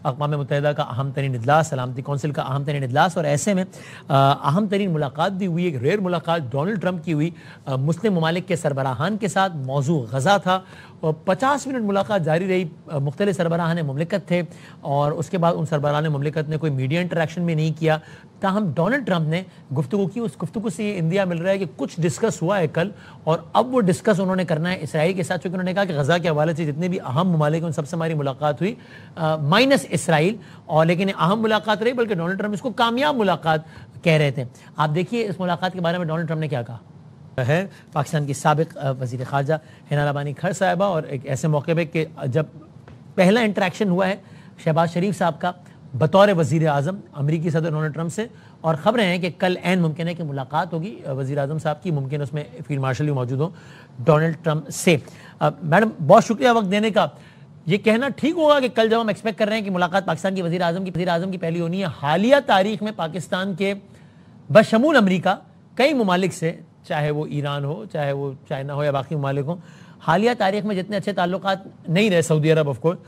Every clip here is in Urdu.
اقوام متحدہ کا اہم ترین اجلاس، سلامتی کونسل کا اہم ترین اجلاس، اور ایسے میں اہم ترین ملاقات بھی ہوئی، ایک ریئر ملاقات ڈونلڈ ٹرمپ کی ہوئی مسلم ممالک کے سربراہان کے ساتھ، موضوع غزہ تھا، 50 منٹ ملاقات جاری رہی، مختلف سربراہان مملکت تھے اور اس کے بعد ان سربراہان مملکت نے کوئی میڈیا انٹریکشن بھی نہیں کیا، تاہم ڈونلڈ ٹرمپ نے گفتگو کی۔ اس گفتگو سے یہ اندیا مل رہا ہے کہ کچھ ڈسکس ہوا ہے کل، اور اب وہ ڈسکس انہوں نے کرنا ہے اسرائیل کے ساتھ، چونکہ انہوں نے کہا کہ غزہ کے حوالے سے جتنے بھی اہم ممالک ہیں ان سب سے ہماری ملاقات ہوئی مائنس اسرائیل، اور لیکن اہم ملاقات رہی، بلکہ ڈونلڈ ٹرمپ اس کو کامیاب ملاقات کہہ رہے تھے۔ آپ دیکھیے اس ملاقات کے بارے میں ڈونلڈ ٹرمپ نے کیا کہا ہے۔ پاکستان کی سابق وزیر خارجہ ہنا ربانی کھر صاحبہ، اور ایک ایسے موقع پہ کہ جب پہلا انٹریکشن ہوا ہے شہباز شریف صاحب کا بطور وزیر اعظم امریکی صدر ڈونلڈ ٹرمپ سے، اور خبریں ہیں کہ کل عین ممکن ہے کہ ملاقات ہوگی وزیر اعظم صاحب کی، ممکن اس میں فیلڈ مارشل بھی موجود ہوں ڈونلڈ ٹرمپ سے۔ میڈم بہت شکریہ وقت دینے کا۔ یہ کہنا ٹھیک ہوگا کہ کل جب ہم ایکسپیکٹ کر رہے ہیں کہ ملاقات پاکستان کی وزیر اعظم کی پہلی ہونی ہے، حالیہ تاریخ میں پاکستان کے بشمول امریکہ کئی ممالک سے، چاہے وہ ایران ہو، چاہے وہ چائنا ہو یا باقی ممالک ہوں، حالیہ تاریخ میں جتنے اچھے تعلقات نہیں رہے سعودی عرب آف کورس،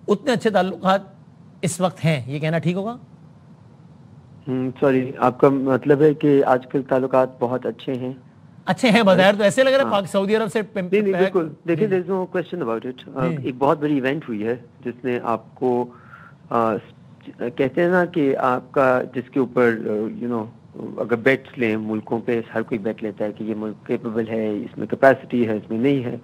اتنے اچھے تعلقات اس وقت ہیں، یہ کہنا ٹھیک ہوگا؟ سوری، آپ کا مطلب ہے کہ آج کل تعلقات بہت اچھے ہیں بظاہر تو ایسے لگ رہا ہے سعودی عرب سے۔ نہیں بالکل، دیکھیں there is no question about it۔ ایک بہت بڑی ایونٹ ہوئی ہے جس نے آپ کو کہتے ہیں نا کہ آپ کا جس کے اوپر اگر بیٹس لیں ملکوں پہ، ہر کوئی بیٹ لیتا ہے کہ یہ ملک کیپیبل ہے، اس میں کیپیسٹی ہے، اس میں نہیں ہے،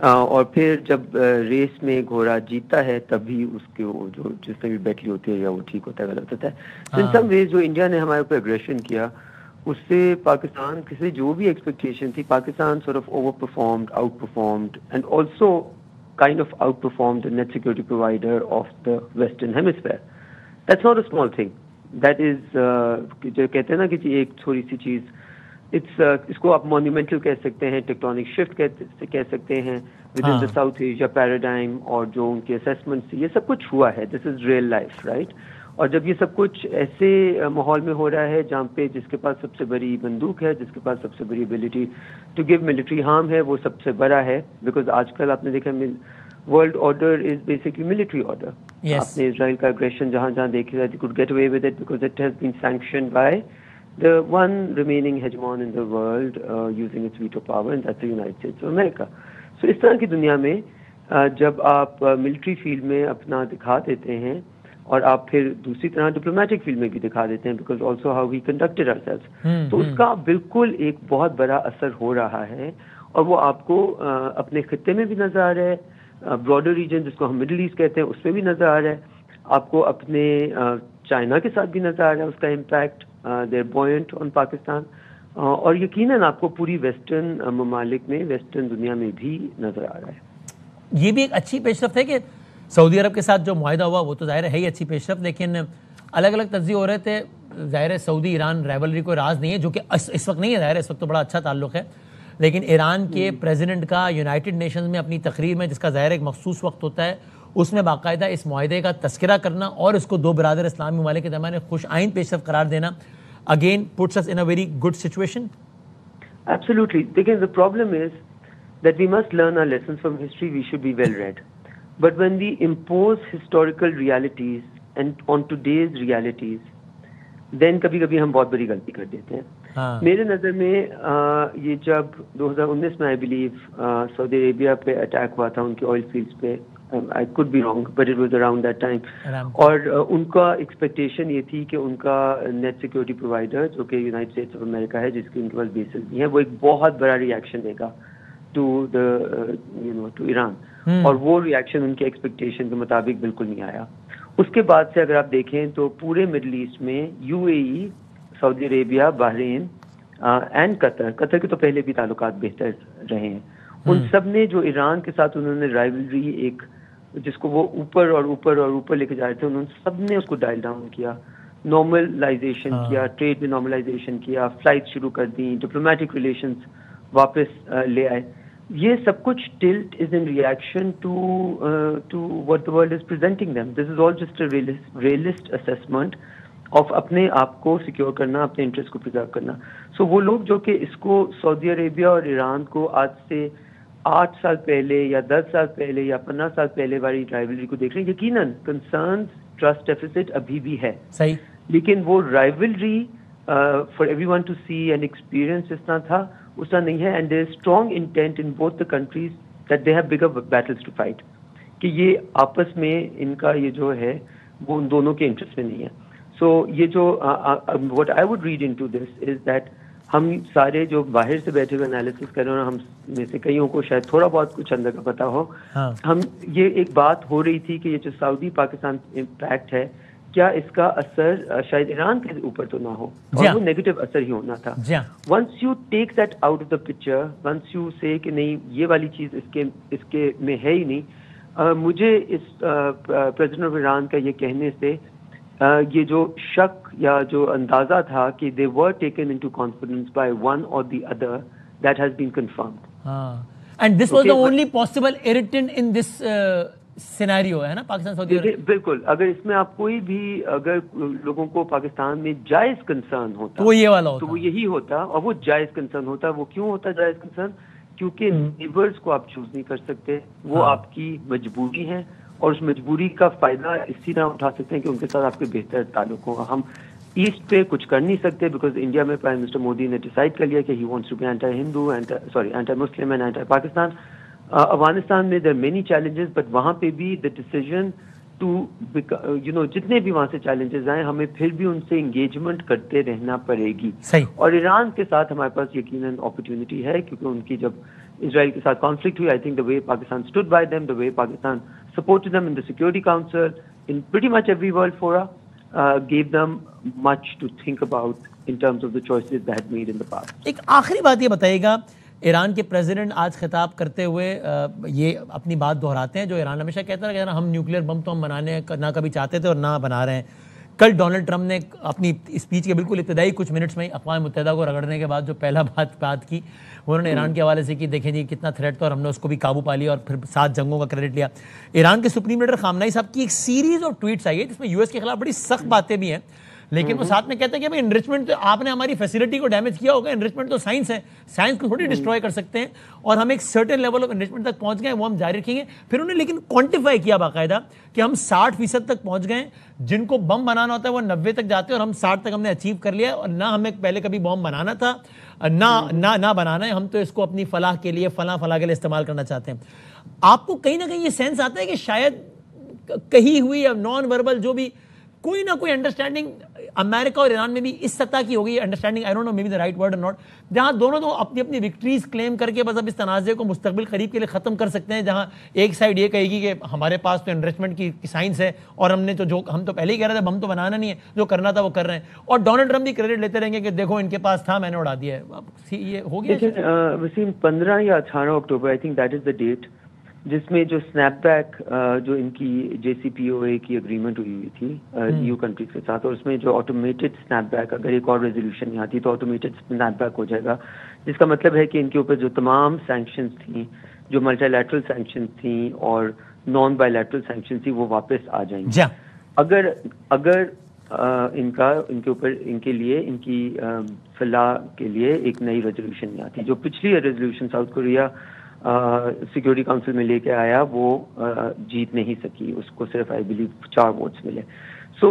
اور پھر جب ریس میں گھوڑا جیتتا ہے تبھی اس کے جو جس نے بھی بیٹ لی ہوتی ہے یا وہ ٹھیک ہوتا ہے غلط ہوتا ہے۔ ان سم ویز جو انڈیا نے ہمارے اوپر اگریشن کیا، اس سے پاکستان کسی جو بھی ایکسپیکٹیشن تھی، Pakistan sort of overperformed, outperformed and also kind of outperformed the net security provider of the Western Hemisphere. That's not a small thing. That is جو کہتے ہیں نا کہ ایک تھوڑی سی چیز، اس کو آپ مونومنٹل کہہ سکتے ہیں، ٹیکٹونک شفٹ کہہ سکتے ہیں with in the south Asia paradigm, اور جو ان کے اسیسمنٹس، یہ سب کچھ ہوا ہے۔ دس از ریئل لائف، رائٹ؟ اور جب یہ سب کچھ ایسے ماحول میں ہو رہا ہے جہاں پہ جس کے پاس سب سے بڑی بندوق ہے، جس کے پاس سب سے بڑی ability to give military harm ہے، وہ سب سے بڑا ہے، بیکاز آج کل آپ نے دیکھا world order is basically military order. آپ نے اسرائیل کا اگریشن جہاں جہاں دیکھا ہے، they could get away with it because it has been sanctioned by the one remaining hegemon in the world using its veto power, and that's the United States of America. So اس طرح کی دنیا میں جب آپ ملٹری فیلڈ میں اپنا دکھا دیتے ہیں اور آپ پھر دوسری طرح ڈپلومیٹک فیلڈ میں بھی دکھا دیتے ہیں، because also how we conducted our selves, تو اس کا بالکل ایک بہت بڑا اثر ہو رہا ہے، اور وہ آپ کو اپنے خطے میں بھی نظر آ رہا ہے، براڈر ریجن جس کو ہم مڈل ایسٹ کہتے ہیں اس میں بھی نظر آ رہا ہے، آپ کو اپنے چائنا کے ساتھ بھی نظر آ رہا ہے اس کا امپیکٹ، دے آر بوئنٹ آن پاکستان، اور یقیناً آپ کو پوری ویسٹرن ممالک میں، ویسٹرن دنیا میں بھی نظر آ رہا ہے۔ یہ بھی ایک اچھی پیش رفت ہے کہ سعودی عرب کے ساتھ جو معاہدہ ہوا وہ تو ظاہر ہے ہی اچھی پیش رفت، لیکن الگ الگ تجزیے ہو رہے تھے، ظاہر ہے سعودی ایران ریولری کوئی راز نہیں ہے، جو کہ اس وقت نہیں ہے، ظاہر ہے اس وقت تو بڑا اچھا تعلق ہے، لیکن ایران کے پریزیڈنٹ کا یونائٹڈ نیشنز میں اپنی تقریر میں، جس کا ظاہر ایک مخصوص وقت ہوتا ہے، اس میں باقاعدہ اس معاہدے کا تذکرہ کرنا اور اس کو دو برادر اسلامی ممالک کے درمیان خوش آئند پیش رفت قرار دینا again puts us in a very good situation. Absolutely. دیکھیں the problem is that we must learn our lessons from history. We should be well read. But when we impose historical realities and on today's realities, then کبھی کبھی ہم بہت بڑی غلطی کر دیتے ہیں۔ میرے نظر میں یہ جب 2019 میں آئی بلیو سعودی عربیہ پہ اٹیک ہوا تھا، ان کے آئل فیلڈز پہ، I could be wrong but it was around that time، اور ان کا ایکسپیکٹیشن یہ تھی کہ ان کا نیٹ سیکورٹی پرووائڈر جو کہ یونائٹڈ اسٹیٹس آف امریکہ ہے، جس کی ان کے پاس بیسز بھی ہیں، وہ ایک بہت بڑا ریئیکشن دے گا ٹو ایران، اور وہ ریئیکشن ان کے ایکسپیکٹیشن کے مطابق بالکل نہیں آیا۔ اس کے بعد سے اگر آپ دیکھیں تو پورے مڈل ایسٹ میں UAE، Saudi Arabia, Bahrain and Qatar کے تو پہلے بھی تعلقات بہتر رہے ہیں، ان سب نے جو ایران کے ساتھ انہوں نے رائیولری ایک جس کو وہ اوپر اور اوپر اور اوپر لے کے جا رہے تھے، انہوں نے سب نے اس کو ڈائل ڈاؤن کیا، نارملائزیشن کیا، ٹریڈ میں نارملائزیشن کیا، فلائٹ شروع کر دیں، ڈپلومیٹک ریلیشنز واپس لے آئے۔ یہ سب کچھ tilt is in reaction to what the world is presenting them. This is all just a realist assessment of اپنے آپ کو سیکیور کرنا، اپنے انٹرسٹ کو پرزرو کرنا۔ سو وہ لوگ جو کہ اس کو سعودی عربیہ اور ایران کو آج سے 8 سال پہلے یا 10 سال پہلے یا 15 سال پہلے والی رائیولری کو دیکھ رہے ہیں، یقیناً کنسرنز ٹرسٹ ڈیفیسٹ ابھی بھی ہے صحیح, لیکن وہ rivalry for every one to see and experience جس طرح تھا اس طرح نہیں ہے. And there is strong intent in both the countries that they have bigger battles to fight, کہ یہ آپس میں ان کا یہ جو ہے وہ ان دونوں کے انٹرسٹ میں نہیں ہے. سو یہ جو what I would read into this is that ہم سارے جو باہر سے بیٹھے ہوئے انالیسس کر رہے ہیں, ہم میں سے کئیوں کو شاید تھوڑا بہت کچھ اندر کا پتا ہو, ہم یہ ایک بات ہو رہی تھی کہ یہ جو سعودی پاکستان امپیکٹ ہے کیا اس کا اثر شاید ایران کے اوپر تو نہ ہو, اور وہ نیگیٹو اثر ہی ہونا تھا. Once you take that out of the picture, once you say کہ نہیں یہ والی چیز اس کے میں ہے ہی نہیں, مجھے اس پریزیڈنٹ آف ایران کا یہ کہنے سے یہ جو شک یا جو اندازہ تھا کہ they were taken into confidence by one or the other, that has been confirmed. And this was the only possible irritant in this scenario ہے نا پاکستان سعودی. بالکل, اگر اس میں آپ کوئی بھی اگر لوگوں کو پاکستان میں جائز کنسرن ہوتا تو وہ یہ والا ہوتا, تو وہ یہی ہوتا, اور وہ جائز کنسرن ہوتا. وہ کیوں ہوتا جائز کنسرن؟ کیونکہ نیبرز کو آپ چوز نہیں کر سکتے, وہ آپ کی مجبوری ہے, اور اس مجبوری کا فائدہ اسی طرح اٹھا سکتے ہیں کہ ان کے ساتھ آپ کے بہتر تعلق ہوگا. ہم ایسٹ پہ کچھ کر نہیں سکتے بیکاز انڈیا میں پرائم منسٹر مودی نے ڈیسائیڈ کر لیا کہ he wants to be anti Hindu, anti Muslim and anti Pakistan. Afghanistan میں دیر مینی چیلنجز, بٹ وہاں پہ بھی دا ڈیسیژن ٹو جتنے بھی وہاں سے چیلنجز آئیں ہمیں پھر بھی ان سے انگیجمنٹ کرتے رہنا پڑے گی. اور ایران کے ساتھ ہمارے پاس یقیناً اپرچونٹی ہے, کیونکہ ان کی جب اسرائیل کے ساتھ کانفلکٹ ہوئی, I think the way Pakistan stood by them, the way Pakistan supported them in the Security Council, in pretty much every world fora, gave them much to think about in terms of the choices they had made in the past. ایک آخری بات یہ بتائیے گا, ایران کے پریزیڈنٹ آج خطاب کرتے ہوئے یہ اپنی بات دہراتے ہیں جو ایران ہمیشہ کہتا ہے کہ ہم نیوکلیئر بم تو ہم بنانے نہ کبھی چاہتے تھے اور نہ بنا رہے ہیں. کل ڈونلڈ ٹرمپ نے اپنی اسپیچ کے بالکل ابتدائی کچھ منٹس میں اقوام متحدہ کو رگڑنے کے بعد جو پہلا بات کی انہوں نے ایران کے حوالے سے کی, دیکھیں جی کتنا تھریٹ تھا اور ہم نے اس کو بھی قابو پا لیا اور پھر 7 جنگوں کا کریڈٹ لیا. ایران کے سپریم لیڈر خامنہئی صاحب کی ایک سیریز آف ٹویٹس آئی ہے جس میں یو ایس کے خلاف بڑی سخت باتیں بھی ہیں, لیکن وہ ساتھ میں کہتے ہیں کہ بھائی انرچمنٹ آپ نے ہماری فیسلٹی کو ڈیمیج کیا ہوگا, انرچمنٹ تو سائنس ہے, سائنس کو تھوڑی ڈسٹروائے کر سکتے ہیں, اور ہم ایک سرٹن لیول آف انرچمنٹ تک پہنچ گئے وہ ہم جاری رکھیں گے. پھر انہوں نے لیکن کوانٹیفائی کیا باقاعدہ کہ ہم 60% تک پہنچ گئے, جن کو بم بنانا ہوتا ہے وہ 90 تک جاتے ہیں اور ہم 60 تک ہم نے اچیو کر لیا, اور نہ ہمیں پہلے کبھی بم بنانا تھا نہ بنانا ہے, ہم تو اس کو اپنی فلاح کے لیے فلاں کے لیے استعمال کرنا چاہتے ہیں. آپ کو کہیں نہ کہیں یہ سینس آتا ہے کہ شاید کہی ہوئی یا نان وربل جو بھی کوئی نہ کوئی انڈرسٹینڈنگ امریکہ اور ایران میں بھی اس سطح کی ہو گئی understanding, I don't know maybe the right word اور ناٹ, جہاں دونوں تو اپنی اپنی وکٹریز کلیم کر کے بس اب اس تنازع کو مستقبل قریب کے لیے ختم کر سکتے ہیں, جہاں ایک سائڈ یہ کہے گی کہ ہمارے پاس تو انریچمنٹ کی سائنس ہے اور ہم نے تو ہم تو پہلے ہی کہہ رہے تھے بم تو بنانا نہیں ہے, جو کرنا تھا وہ کر رہے ہیں, اور ڈونلڈ ٹرمپ بھی کریڈٹ لیتے رہیں گے کہ دیکھو ان کے پاس تھا میں نے اڑا دیا ہے. یہ ہو گیا وسیم 15 یا 18 October I think that is the date جس میں جو سنیپ بیک جو ان کی JCPOA کی اگریمنٹ ہوئی تھی EU کنٹریز کے ساتھ, اور اس میں جو آٹومیٹڈ سنیپ بیک, اگر ایک اور ریزولوشن نہیں آتی تو آٹومیٹڈ سنیپ بیک ہو جائے گا, جس کا مطلب ہے کہ ان کے اوپر جو تمام سینکشنز تھیں, جو ملٹی لیٹرل سینکشنز تھیں اور نان بائی لیٹرل سینکشنز تھیں, وہ واپس آ جائیں گے. اگر ان کے اوپر ان کے لیے ان کی فلاح کے لیے ایک نئی ریزولوشن نہیں آتی. جو پچھلی resolution south Korea security council میں لے کے آیا وہ جیت نہیں سکی, اس کو صرف آئی بلیو 4 ووٹس ملے. سو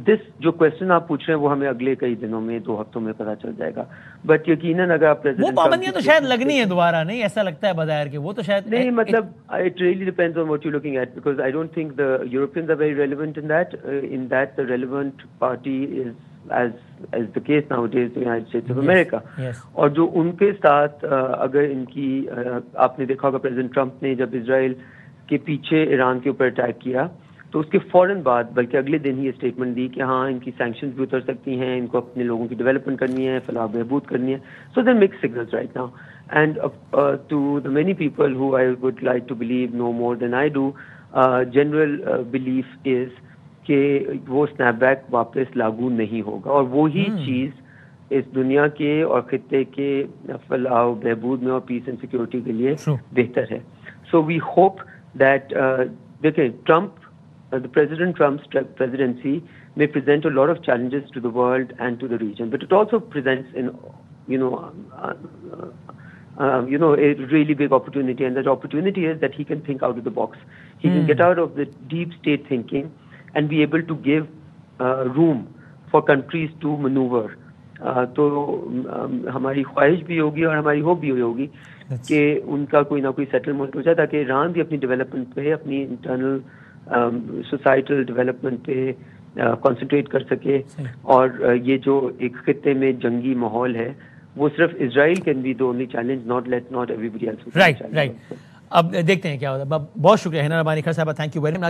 دس جو کوشچن آپ پوچھ رہے ہیں وہ ہمیں اگلے کئی دنوں میں 2 ہفتوں میں پتہ چل جائے گا, بٹ یقیناً اگر آپ وہ پابندیاں تو شاید لگنی ہے دوبارہ, نہیں ایسا لگتا ہے بظاہر کہ وہ تو شاید نہیں, مطلب it really depends on what you looking at, because I don't think the Europeans are very relevant in that the relevant party is as the case nowadays the United States of America. اور جو ان کے ساتھ اگر ان کی آپ نے دیکھا ہوگا پریزیڈنٹ ٹرمپ نے جب اسرائیل کے پیچھے ایران کے اوپر اٹیک کیا تو اس کے فوراً بعد بلکہ اگلے دن ہی یہ اسٹیٹمنٹ دی کہ ہاں ان کی سینکشنز بھی اتر سکتی ہیں, ان کو اپنے لوگوں کی ڈیولپمنٹ کرنی ہے, فلاح بہبود کرنی ہے. So there mixed signals right now, and to the many people who I would like to believe no more than I do, general belief is کہ وہ سنیپ بیک واپس لاگو نہیں ہوگا, اور وہی چیز اس دنیا کے اور خطے کے فلاح و بہبود میں اور پیس اینڈ سیکورٹی کے لیے بہتر ہے. سو وی ہوپ دیٹ دیکھیں Trump the President Trump's presidency may present a lot of challenges to the world and to the region, but it also presents a really big opportunity, and that opportunity is that he can think out of the box. He can get out of the deep state thinking and be able to give room for countries to maneuver. تو ہماری خواہش بھی ہوگی اور ہماری ہوپ بھی ہوگی کہ ان کا کوئی نہ کوئی سیٹلمنٹ ہو جائے تاکہ ایران بھی اپنی ڈیولپمنٹ پہ, اپنی انٹرنل سوسائٹل ڈیولپمنٹ پہ کنسنٹریٹ کر سکے. اور یہ جو ایک خطے میں جنگی ماحول ہے وہ صرف Israel can be the only challenge, not everybody else. Right. اب دیکھتے ہیں کیا ہوتا ہے. بہت شکریہ ہینا ربانی خان صاحبہ, تھینک یو ویری مچ.